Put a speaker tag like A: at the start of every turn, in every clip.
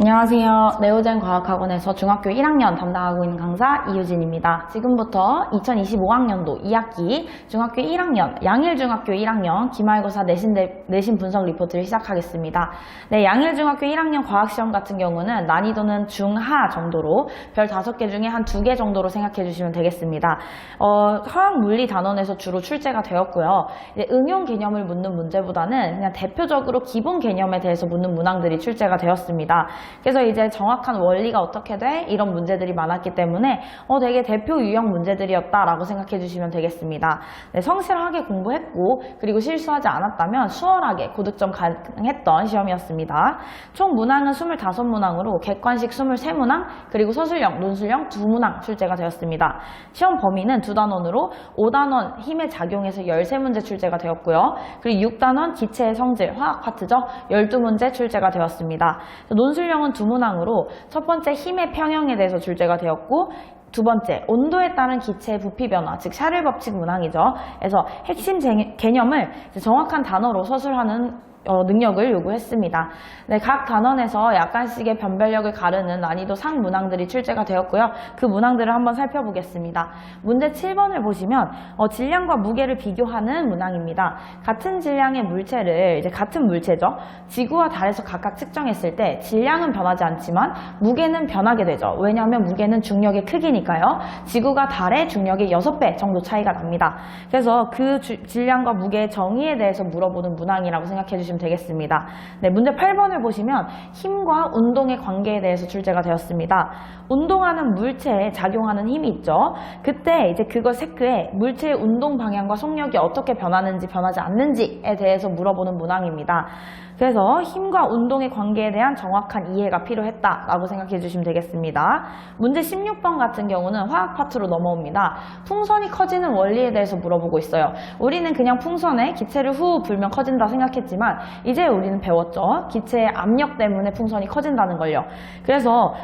A: 안녕하세요. 네오젠 과학학원에서 중학교 1학년 담당하고 있는 강사 이유진입니다. 지금부터 2025학년도 2학기 중학교 1학년 양일중학교 1학년 기말고사 내신 분석 리포트를 시작하겠습니다. 네, 양일중학교 1학년 과학시험 같은 경우는 난이도는 중하 정도로 별 5개 중에 한 2개 정도로 생각해 주시면 되겠습니다. 화학물리 단원에서 주로 출제가 되었고요. 이제 응용 개념을 묻는 문제보다는 그냥 대표적으로 기본 개념에 대해서 묻는 문항들이 출제가 되었습니다. 그래서 이제 정확한 원리가 어떻게 돼? 이런 문제들이 많았기 때문에 되게 대표 유형 문제들이었다라고 생각해 주시면 되겠습니다. 네, 성실하게 공부했고 그리고 실수하지 않았다면 수월하게 고득점 가능했던 시험이었습니다. 총 문항은 25문항으로 객관식 23문항 그리고 서술형, 논술형 2문항 출제가 되었습니다. 시험 범위는 2단원으로 5단원 힘의 작용에서 13문제 출제가 되었고요. 그리고 6단원 기체의 성질, 화학 파트죠. 12문제 출제가 되었습니다. 논술형은 2문항으로 첫 번째 힘의 평형에 대해서 출제가 되었고 두 번째, 온도에 따른 기체의 부피 변화, 즉 샤를 법칙 문항이죠. 그래서 핵심 개념을 정확한 단어로 서술하는 능력을 요구했습니다. 네, 각 단원에서 약간씩의 변별력을 가르는 난이도 상 문항들이 출제가 되었고요. 그 문항들을 한번 살펴보겠습니다. 문제 7번을 보시면 질량과 무게를 비교하는 문항입니다. 같은 질량의 물체를 같은 물체죠. 지구와 달에서 각각 측정했을 때 질량은 변하지 않지만 무게는 변하게 되죠. 왜냐하면 무게는 중력의 크기니까요. 지구가 달의 중력의 6배 정도 차이가 납니다. 그래서 그 질량과 무게의 정의에 대해서 물어보는 문항이라고 생각해 주시면 되겠습니다. 네, 문제 8번을 보시면 힘과 운동의 관계에 대해서 출제가 되었습니다. 운동하는 물체에 작용하는 힘이 있죠. 그때 이제 그걸 체크해 물체의 운동 방향과 속력이 어떻게 변하는지 변하지 않는지에 대해서 물어보는 문항입니다. 그래서 힘과 운동의 관계에 대한 정확한 이해가 필요했다라고 생각해 주시면 되겠습니다. 문제 16번 같은 경우는 화학 파트로 넘어옵니다. 풍선이 커지는 원리에 대해서 물어보고 있어요. 우리는 그냥 풍선에 기체를 후 불면 커진다 생각했지만 이제 우리는 배웠죠. 기체의 압력 때문에 풍선이 커진다는 걸요. 그래서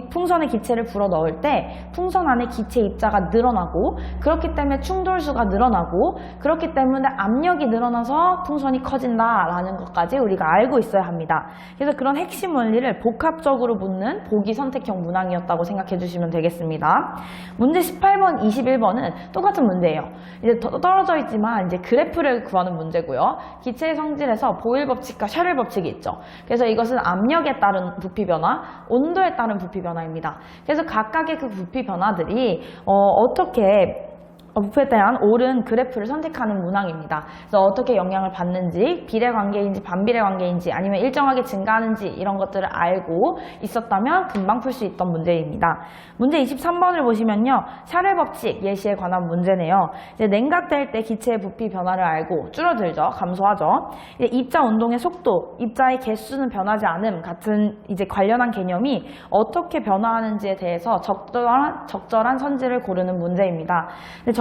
A: 풍선에 기체를 불어 넣을 때 풍선 안에 기체 입자가 늘어나고 그렇기 때문에 충돌수가 늘어나고 그렇기 때문에 압력이 늘어나서 풍선이 커진다라는 것까지 우리가 알고 있어야 합니다. 그래서 그런 핵심 원리를 복합적으로 묻는 보기 선택형 문항이었다고 생각해 주시면 되겠습니다. 문제 18번, 21번은 똑같은 문제예요. 이제 떨어져 있지만 이제 그래프를 구하는 문제고요. 기체의 성질에서 보일 법칙과 샤를 법칙이 있죠. 그래서 이것은 압력에 따른 부피 변화, 온도에 따른 부피 변화입니다. 그래서 각각의 그 부피 변화들이 어떻게 부피에 대한 옳은 그래프를 선택하는 문항입니다. 그래서 어떻게 영향을 받는지, 비례 관계인지 반비례 관계인지 아니면 일정하게 증가하는지 이런 것들을 알고 있었다면 금방 풀 수 있던 문제입니다. 문제 23번을 보시면요. 샤를 법칙 예시에 관한 문제네요. 이제 냉각될 때 기체의 부피 변화를 알고 줄어들죠. 감소하죠. 이제 입자 운동의 속도, 입자의 개수는 변하지 않음 같은 이제 관련한 개념이 어떻게 변화하는지에 대해서 적절한 선지를 고르는 문제입니다.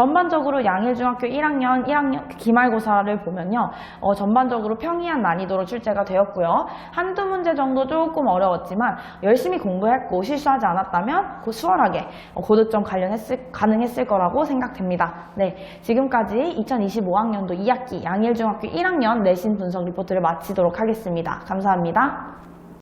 A: 전반적으로 양일중학교 1학년 기말고사를 보면요. 전반적으로 평이한 난이도로 출제가 되었고요. 한두 문제 정도 조금 어려웠지만 열심히 공부했고 실수하지 않았다면 수월하게 고득점 가능했을 거라고 생각됩니다. 네, 지금까지 2025학년도 2학기 양일중학교 1학년 내신 분석 리포트를 마치도록 하겠습니다. 감사합니다.